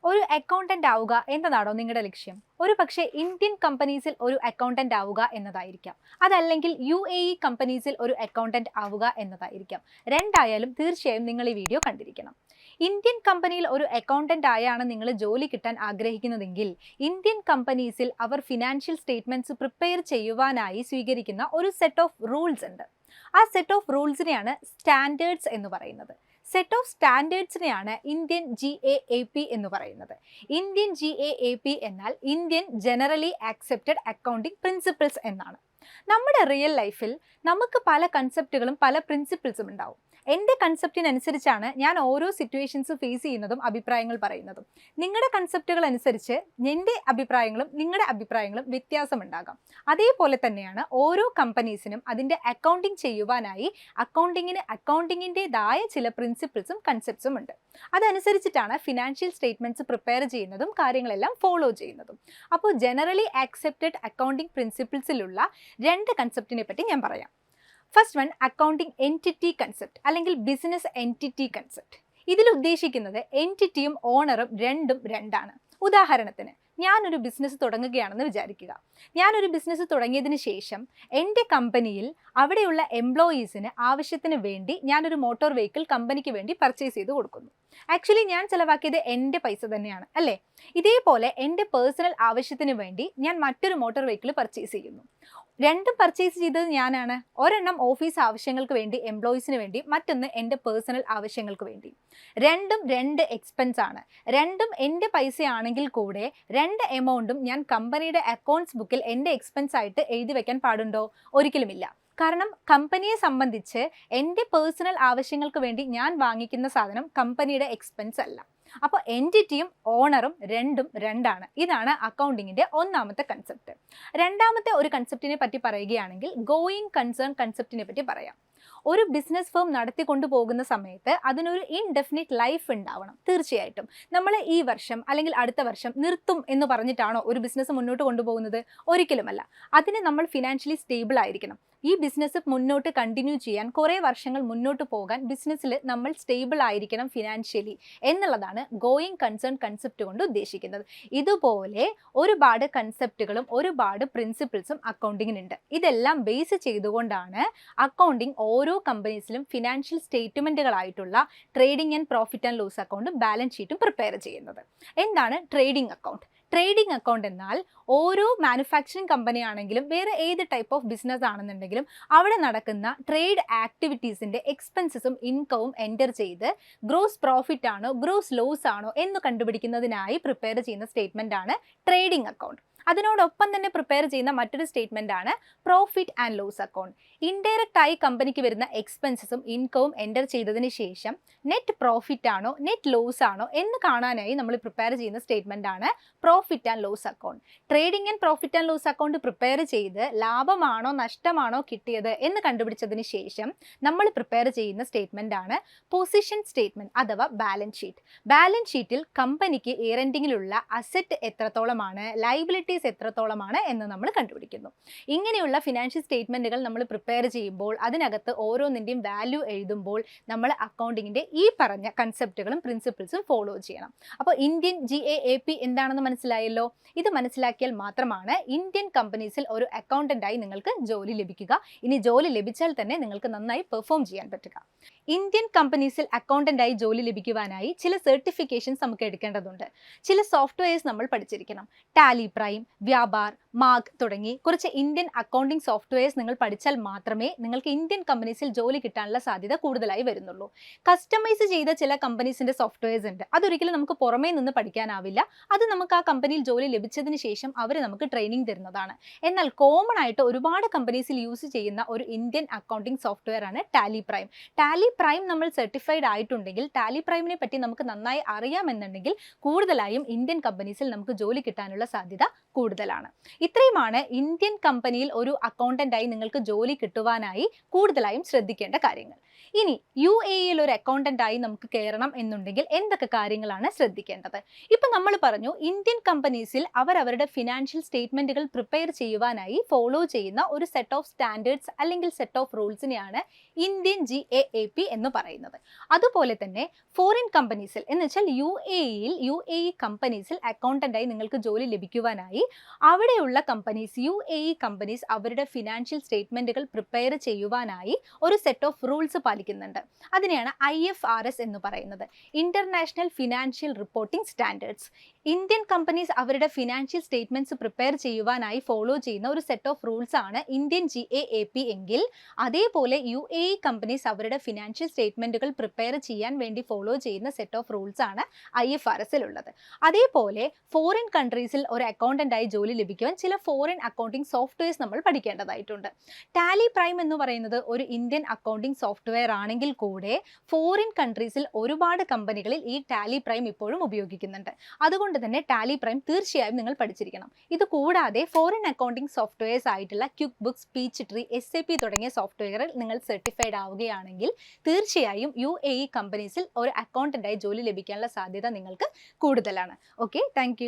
ഒരു അക്കൗണ്ടന്റ് ആവുക എന്നതാണോ നിങ്ങളുടെ ലക്ഷ്യം? ഒരു പക്ഷേ ഇന്ത്യൻ കമ്പനീസിൽ ഒരു അക്കൗണ്ടന്റ് ആവുക എന്നതായിരിക്കാം, അതല്ലെങ്കിൽ UAE കമ്പനീസിൽ ഒരു അക്കൗണ്ടന്റ് ആവുക എന്നതായിരിക്കാം. രണ്ടായാലും തീർച്ചയായും നിങ്ങൾ ഈ വീഡിയോ കണ്ടിരിക്കണം. ഇന്ത്യൻ കമ്പനിയിൽ ഒരു അക്കൗണ്ടന്റ് ആയാണ് നിങ്ങൾ ജോലി കിട്ടാൻ ആഗ്രഹിക്കുന്നതെങ്കിൽ ഇന്ത്യൻ കമ്പനീസിൽ അവർ ഫിനാൻഷ്യൽ സ്റ്റേറ്റ്മെന്റ്സ് പ്രിപ്പയർ ചെയ്യുവാനായി സ്വീകരിക്കുന്ന ഒരു സെറ്റ് ഓഫ് റൂൾസ് ഉണ്ട്. ആ സെറ്റ് ഓഫ് റൂൾസിനെയാണ് സ്റ്റാൻഡേർഡ്സ് എന്ന് പറയുന്നത്. സെറ്റ് ഓഫ് സ്റ്റാൻഡേർഡ്സിനെയാണ് ഇന്ത്യൻ GAAP എന്ന് പറയുന്നത്. ഇന്ത്യൻ GAAP എന്നാൽ Indian generally accepted accounting principles എന്നാണ്. നമ്മുടെ റിയൽ ലൈഫിൽ നമുക്ക് പല കൺസെപ്റ്റുകളും പല പ്രിൻസിപ്പിൾസും ഉണ്ടാവും. എൻ്റെ കൺസെപ്റ്റിനനുസരിച്ചാണ് ഞാൻ ഓരോ സിറ്റുവേഷൻസ് ഫേസ് ചെയ്യുന്നതും അഭിപ്രായങ്ങൾ പറയുന്നതും. നിങ്ങളുടെ കൺസെപ്റ്റുകൾ അനുസരിച്ച് എൻ്റെ അഭിപ്രായങ്ങളും നിങ്ങളുടെ അഭിപ്രായങ്ങളും വ്യത്യാസമുണ്ടാകാം. അതേപോലെ തന്നെയാണ് ഓരോ കമ്പനീസിനും അതിൻ്റെ അക്കൗണ്ടിങ് ചെയ്യുവാനായി അക്കൗണ്ടിങ്ങിൻ്റെതായ ചില പ്രിൻസിപ്പിൾസും കൺസെപ്റ്റ്സും ഉണ്ട്. അതനുസരിച്ചിട്ടാണ് ഫിനാൻഷ്യൽ സ്റ്റേറ്റ്മെൻറ്റ്സ് പ്രിപ്പയർ ചെയ്യുന്നതും കാര്യങ്ങളെല്ലാം ഫോളോ ചെയ്യുന്നതും. അപ്പോൾ ജനറലി ആക്സെപ്റ്റഡ് അക്കൗണ്ടിങ് പ്രിൻസിപ്പിൾസിലുള്ള രണ്ട് കൺസെപ്റ്റിനെ പറ്റി ഞാൻ പറയാം. First one, accounting entity concept അല്ലെങ്കിൽ ബിസിനസ് എൻറ്റിറ്റി കൺസെപ്റ്റ്. ഇതിൽ ഉദ്ദേശിക്കുന്നത് എൻറ്റിറ്റിയും ഓണറും രണ്ടാണ്. ഉദാഹരണത്തിന്, ഞാനൊരു ബിസിനസ് തുടങ്ങുകയാണെന്ന് വിചാരിക്കുക. ഞാനൊരു ബിസിനസ് തുടങ്ങിയതിന് ശേഷം എൻ്റെ കമ്പനിയിൽ അവിടെയുള്ള എംപ്ലോയീസിന് ആവശ്യത്തിന് വേണ്ടി ഞാനൊരു മോട്ടോർ വെഹിക്കിൾ കമ്പനിക്ക് വേണ്ടി പർച്ചേസ് ചെയ്ത് കൊടുക്കുന്നു. ആക്ച്വലി ഞാൻ ചിലവാക്കിയത് എൻ്റെ പൈസ തന്നെയാണ്, അല്ലേ? ഇതേപോലെ എൻ്റെ പേഴ്സണൽ ആവശ്യത്തിന് വേണ്ടി ഞാൻ മറ്റൊരു മോട്ടോർ വെഹിക്കിൾ പർച്ചേസ് ചെയ്യുന്നു. രണ്ടും പർച്ചേസ് ചെയ്തത് ഞാനാണ്. ഒരെണ്ണം ഓഫീസ് ആവശ്യങ്ങൾക്ക് വേണ്ടി, എംപ്ലോയീസിന് വേണ്ടി, മറ്റൊന്ന് എൻ്റെ പേഴ്സണൽ ആവശ്യങ്ങൾക്ക് വേണ്ടി. രണ്ടും രണ്ട് എക്സ്പെൻസ് ആണ്. രണ്ടും എൻ്റെ പൈസയാണെങ്കിൽ കൂടെ രണ്ട് എമൗണ്ടും ഞാൻ കമ്പനിയുടെ അക്കൗണ്ട്സ് ബുക്കിൽ എൻ്റെ എക്സ്പെൻസ് ആയിട്ട് എഴുതി വെക്കാൻ പാടുണ്ടോ? ഒരിക്കലുമില്ല. കാരണം കമ്പനിയെ സംബന്ധിച്ച് എൻ്റെ പേഴ്സണൽ ആവശ്യങ്ങൾക്ക് വേണ്ടി ഞാൻ വാങ്ങിക്കുന്ന സാധനം കമ്പനിയുടെ എക്സ്പെൻസ് അല്ല. അപ്പോൾ എൻറ്റിറ്റിയും ഓണറും രണ്ടാണ്. ഇതാണ് അക്കൗണ്ടിങ്ങിൻ്റെ ഒന്നാമത്തെ കൺസെപ്റ്റ്. രണ്ടാമത്തെ ഒരു കൺസെപ്റ്റിനെ പറ്റി പറയുകയാണെങ്കിൽ ഗോയിങ് കൺസേൺ കൺസെപ്റ്റിനെ പറ്റി പറയാം. ഒരു ബിസിനസ് ഫേം നടത്തിക്കൊണ്ടു പോകുന്ന സമയത്ത് അതിനൊരു ഇൻഡെഫിനിറ്റ് ലൈഫ് ഉണ്ടാവണം. തീർച്ചയായിട്ടും നമ്മൾ ഈ വർഷം അല്ലെങ്കിൽ അടുത്ത വർഷം നിർത്തും എന്ന് പറഞ്ഞിട്ടാണോ ഒരു ബിസിനസ് മുന്നോട്ട് കൊണ്ടുപോകുന്നത്? ഒരിക്കലുമല്ല. അതിന് നമ്മൾ ഫിനാൻഷ്യലി സ്റ്റേബിൾ ആയിരിക്കണം. ഈ ബിസിനസ് മുന്നോട്ട് കണ്ടിന്യൂ ചെയ്യാൻ, കുറേ വർഷങ്ങൾ മുന്നോട്ട് പോകാൻ ബിസിനസ്സിൽ നമ്മൾ സ്റ്റേബിൾ ആയിരിക്കണം ഫിനാൻഷ്യലി എന്നുള്ളതാണ് ഗോയിങ് കൺസേൺ കൺസെപ്റ്റ് കൊണ്ട് ഉദ്ദേശിക്കുന്നത്. ഇതുപോലെ ഒരുപാട് കൺസെപ്റ്റുകളും ഒരുപാട് പ്രിൻസിപ്പിൾസും അക്കൗണ്ടിങ്ങിനുണ്ട്. ഇതെല്ലാം ബേസ് ചെയ്തുകൊണ്ടാണ് അക്കൗണ്ടിങ് ഓരോ കമ്പനീസിലും ഫിനാൻഷ്യൽ സ്റ്റേറ്റ്മെൻറ്റുകളായിട്ടുള്ള trading and profit and loss അക്കൗണ്ടും ബാലൻസ് ഷീറ്റും പ്രിപ്പയർ ചെയ്യുന്നത്. എന്താണ് ട്രേഡിംഗ് അക്കൗണ്ട്? ട്രേഡിംഗ് അക്കൗണ്ട് എന്നാൽ ഓരോ മാനുഫാക്ചറിങ് കമ്പനി ആണെങ്കിലും വേറെ ഏത് ടൈപ്പ് ഓഫ് ബിസിനസ് ആണെന്നുണ്ടെങ്കിലും അവിടെ നടക്കുന്ന ട്രേഡ് ആക്ടിവിറ്റീസിൻ്റെ എക്സ്പെൻസസും ഇൻകവും എൻ്റർ ചെയ്ത് ഗ്രോസ് പ്രോഫിറ്റ് ആണോ ഗ്രോസ് ലോസ് ആണോ എന്ന് കണ്ടുപിടിക്കുന്നതിനായി പ്രിപ്പയർ ചെയ്യുന്ന സ്റ്റേറ്റ്മെൻ്റ് ആണ് ട്രേഡിംഗ് അക്കൗണ്ട്. അതിനോടൊപ്പം തന്നെ പ്രിപ്പയർ ചെയ്യുന്ന മറ്റൊരു സ്റ്റേറ്റ്മെൻ്റ് ആണ് profit and loss account. Indirect ആയി കമ്പനിക്ക് വരുന്ന എക്സ്പെൻസസും ഇൻകവും എൻ്റർ ചെയ്തതിന് ശേഷം നെറ്റ് പ്രോഫിറ്റ് ആണോ നെറ്റ് ലോസ് ആണോ എന്ന് കാണാനായി നമ്മൾ പ്രിപ്പയർ ചെയ്യുന്ന സ്റ്റേറ്റ്മെൻ്റ് ആണ് profit and loss account. Trading and profit and loss account prepare ചെയ്ത് ലാഭമാണോ നഷ്ടമാണോ കിട്ടിയത് എന്ന് കണ്ടുപിടിച്ചതിന് ശേഷം നമ്മൾ പ്രിപ്പയർ ചെയ്യുന്ന സ്റ്റേറ്റ്മെൻ്റ് ആണ് പൊസിഷൻ സ്റ്റേറ്റ്മെൻറ്റ് അഥവാ ബാലൻസ് ഷീറ്റ്. ബാലൻസ് ഷീറ്റിൽ കമ്പനിക്ക് ഇയർ എൻഡിങ്ങിലുള്ള അസറ്റ് എത്രത്തോളമാണ്, ലയബിലിറ്റീസ് എത്രത്തോളമാണ് എന്ന് നമ്മൾ കണ്ടുപിടിക്കുന്നു. ഇങ്ങനെയുള്ള ഫിനാൻഷ്യൽ സ്റ്റേറ്റ്മെൻറ്റുകൾ നമ്മൾ പ്രിപ്പയർ ചെയ്യുമ്പോൾ അതിനകത്ത് ഓരോന്നിൻ്റെയും വാല്യൂ എഴുതുമ്പോൾ നമ്മൾ അക്കൗണ്ടിങ്ങിൻ്റെ ഈ പറഞ്ഞ കൺസെപ്റ്റുകളും പ്രിൻസിപ്പിൾസും ഫോളോ ചെയ്യണം. അപ്പോൾ ഇന്ത്യൻ GAAP എന്താണെന്ന് മനസ്സിലായല്ലോ. ഇത് മനസ്സിലാക്കിയാൽ മാത്രമാണ് ഇന്ത്യൻ കമ്പനീസിൽ ഒരു അക്കൗണ്ടൻ്റായി നിങ്ങൾക്ക് ജോലി ലഭിക്കുക. ഇനി ജോലി ലഭിച്ചാൽ തന്നെ നിങ്ങൾക്ക് നന്നായി പെർഫോം ചെയ്യാൻ പറ്റുക. ഇന്ത്യൻ കമ്പനീസിൽ അക്കൗണ്ടൻ്റായി ജോലി ലഭിക്കുവാനായി ചില സർട്ടിഫിക്കേഷൻസ് നമുക്ക് എടുക്കേണ്ടതുണ്ട്. ചില സോഫ്റ്റ്വെയർസ് നമ്മൾ പഠിച്ചിരിക്കണം. ടാലി പ്രൈം, വ്യാപാർ, മാഗ് തുടങ്ങി കുറച്ച് ഇന്ത്യൻ അക്കൗണ്ടിംഗ് സോഫ്റ്റ്വെയർസ് നിങ്ങൾ പഠിച്ചാൽ മാത്രമേ നിങ്ങൾക്ക് ഇന്ത്യൻ കമ്പനീസിൽ ജോലി കിട്ടാനുള്ള സാധ്യത കൂടുതലായി വരുന്നുള്ളൂ. കസ്റ്റമൈസ് ചെയ്ത ചില കമ്പനീസിൻ്റെ സോഫ്റ്റ്വെയർസ് ഉണ്ട്. അതൊരിക്കലും നമുക്ക് പുറമേ നിന്ന് പഠിക്കാനാവില്ല. അത് നമുക്ക് ആ കമ്പനിയിൽ ജോലി ലഭിച്ചതിന് ശേഷം അവർ നമുക്ക് ട്രെയിനിങ് തരുന്നതാണ്. എന്നാൽ കോമൺ ആയിട്ട് ഒരുപാട് കമ്പനീസിൽ യൂസ് ചെയ്യുന്ന ഒരു ഇന്ത്യൻ അക്കൗണ്ടിംഗ് സോഫ്റ്റ്വെയർ ആണ് ടാലി പ്രൈം. ടാലി പ്രൈം നമ്മൾ സർട്ടിഫൈഡ് ആയിട്ടുണ്ടെങ്കിൽ, ടാലി പ്രൈമിനെ പറ്റി നമുക്ക് നന്നായി അറിയാമെന്നുണ്ടെങ്കിൽ കൂടുതലായും ഇന്ത്യൻ കമ്പനീസിൽ നമുക്ക് ജോലി കിട്ടാനുള്ള സാധ്യത കൂടുതലാണ്. ഇത്രയുമാണ് ഇന്ത്യൻ കമ്പനിയിൽ ഒരു അക്കൗണ്ടൻ്റായി നിങ്ങൾക്ക് ജോലി കിട്ടുവാനായി കൂടുതലായും ശ്രദ്ധിക്കേണ്ട കാര്യങ്ങൾ. ഇനി യു എ ഇയിൽ ഒരു അക്കൗണ്ടന്റ് ആയി നമുക്ക് കയറണം എന്നുണ്ടെങ്കിൽ എന്തൊക്കെ കാര്യങ്ങളാണ് ശ്രദ്ധിക്കേണ്ടത്? ഇപ്പം നമ്മൾ പറഞ്ഞു ഇന്ത്യൻ കമ്പനീസിൽ അവരുടെ ഫിനാൻഷ്യൽ സ്റ്റേറ്റ്മെന്റുകൾ പ്രിപ്പയർ ചെയ്യുവാനായി ഫോളോ ചെയ്യുന്ന ഒരു സെറ്റ് ഓഫ് സ്റ്റാൻഡേർഡ്സ് അല്ലെങ്കിൽ സെറ്റ് ഓഫ് റൂൾസിനെയാണ് ഇന്ത്യൻ GAAP എന്ന് പറയുന്നത്. അതുപോലെ തന്നെ ഫോറിൻ കമ്പനീസിൽ എന്ന് വെച്ചാൽ യു എ ഇ കമ്പനീസിൽ അക്കൗണ്ടന്റായി നിങ്ങൾക്ക് ജോലി ലഭിക്കുവാനായി അവിടെയുള്ള കമ്പനീസ് അവരുടെ ഫിനാൻഷ്യൽ സ്റ്റേറ്റ്മെന്റുകൾ പ്രിപ്പയർ ചെയ്യുവാനായി ഒരു സെറ്റ് ഓഫ് റൂൾസ് പാലിക്കുന്നുണ്ട്. അതിനെയാണ് IFRS എന്ന് പറയുന്നത്, international financial reporting standards. Indian companies അവരുടെ ഫിനാൻഷ്യൽ സ്റ്റേറ്റ്മെന്റ്സ് പ്രിപ്പയർ ചെയ്യുവാനായി ഫോളോ ചെയ്യുന്ന ഒരു സെറ്റ് ഓഫ് റൂൾസ് ആണ് ഇന്ത്യൻ GAAP എങ്കിൽ, അതേപോലെ UAE കമ്പനീസ് അവരുടെ ഫിനാൻഷ്യൽ സ്റ്റേറ്റ്മെന്റുകൾ പ്രിപ്പയർ ചെയ്യാൻ വേണ്ടി ഫോളോ ചെയ്യുന്ന സെറ്റ് ഓഫ് റൂൾസ് ആണ് IFRSൽ ഉള്ളത്. അതേപോലെ ഫോറിൻ കൺട്രീസിൽ ഒരു അക്കൗണ്ടന്റായി ജോലി ലഭിക്കുവാൻ ചില ഫോറിൻ അക്കൗണ്ടിംഗ് സോഫ്റ്റ്വെയർസ് നമ്മൾ പഠിക്കേണ്ടതായിട്ടുണ്ട്. ടാലി പ്രൈം എന്ന് പറയുന്നത് ഒരു ഇന്ത്യൻ അക്കൗണ്ടിംഗ് സോഫ്റ്റ്വെയർ ആണെങ്കിൽ കൂടെ ഫോറിൻ കൺട്രീസിൽ ഒരുപാട് കമ്പനികളിൽ ഈ ടാലി പ്രൈം ഇപ്പോഴും ഉപയോഗിക്കുന്നുണ്ട്. അതുകൊണ്ട് തന്നെ ടാലി പ്രൈം തീർച്ചയായും നിങ്ങൾ പഠിച്ചിരിക്കണം. ഇത് കൂടാതെ ഫോറിൻ അക്കൗണ്ടിംഗ് സോഫ്റ്റ്വെയർസ് ആയിട്ടുള്ള ക്വിക്ക് ബുക്സ്, പീച്ച്ട്രീ, SAP തുടങ്ങിയ സോഫ്റ്റ്വെയറിൽ നിങ്ങൾ സർട്ടിഫൈഡ് ആവുകയാണെങ്കിൽ തീർച്ചയായും UAE കമ്പനീസിൽ ഒരു അക്കൗണ്ടന്റായി ജോലി ലഭിക്കാനുള്ള സാധ്യത നിങ്ങൾക്ക് കൂടുതലാണ്. Okay, thank